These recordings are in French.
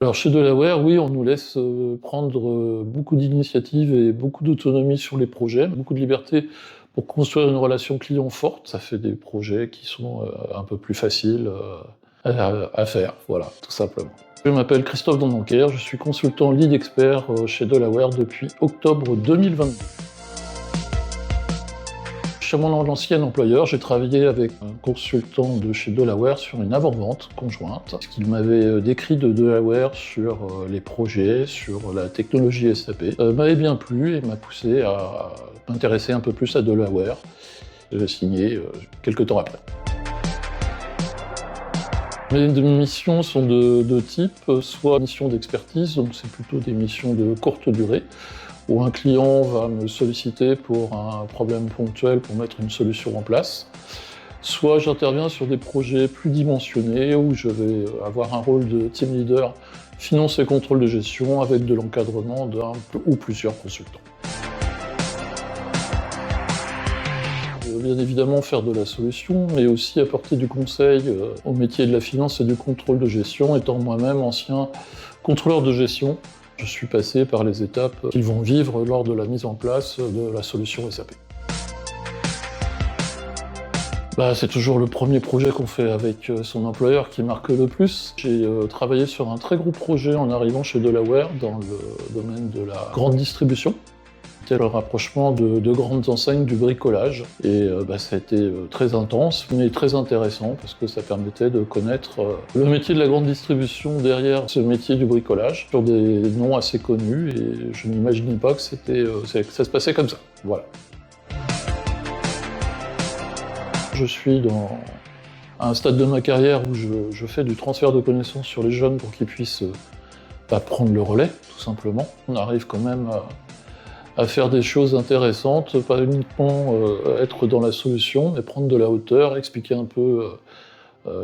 Alors chez Delaware, oui, on nous laisse prendre beaucoup d'initiatives et beaucoup d'autonomie sur les projets, beaucoup de liberté pour construire une relation client forte. Ça fait des projets qui sont un peu plus faciles à faire, voilà, tout simplement. Je m'appelle Christophe Donanquer, je suis consultant lead expert chez Delaware depuis octobre 2022. Chez mon ancien employeur, j'ai travaillé avec un consultant de chez Delaware sur une avant-vente conjointe. Ce qu'il m'avait décrit de Delaware sur les projets, sur la technologie SAP, m'avait bien plu et m'a poussé à m'intéresser un peu plus à Delaware. J'ai signé quelques temps après. Mes missions sont de deux types, soit missions d'expertise, donc c'est plutôt des missions de courte durée, où un client va me solliciter pour un problème ponctuel pour mettre une solution en place. Soit j'interviens sur des projets plus dimensionnés, où je vais avoir un rôle de team leader, finance et contrôle de gestion, avec de l'encadrement d'un ou plusieurs consultants. Bien évidemment faire de la solution, mais aussi apporter du conseil au métier de la finance et du contrôle de gestion, étant moi-même ancien contrôleur de gestion. Je suis passé par les étapes qu'ils vont vivre lors de la mise en place de la solution SAP. C'est toujours le premier projet qu'on fait avec son employeur qui marque le plus. J'ai travaillé sur un très gros projet en arrivant chez Delaware dans le domaine de la grande distribution. C'était le rapprochement de grandes enseignes du bricolage. Et ça a été très intense, mais très intéressant, parce que ça permettait de connaître le métier de la grande distribution derrière ce métier du bricolage, sur des noms assez connus, et je n'imaginais pas que ça se passait comme ça. Voilà. Je suis dans un stade de ma carrière où je fais du transfert de connaissances sur les jeunes pour qu'ils puissent prendre le relais, tout simplement. On arrive quand même à faire des choses intéressantes, pas uniquement être dans la solution, mais prendre de la hauteur, expliquer un peu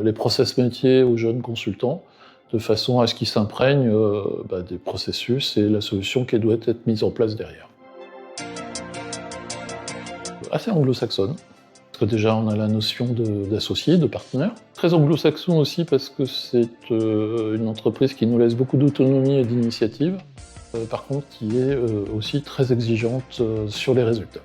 les process métiers aux jeunes consultants, de façon à ce qu'ils s'imprègnent des processus et la solution qui doit être mise en place derrière. Assez anglo-saxonne, parce que déjà on a la notion d'associé, de partenaire. Très anglo-saxon aussi parce que c'est une entreprise qui nous laisse beaucoup d'autonomie et d'initiative. Par contre qui est aussi très exigeante sur les résultats.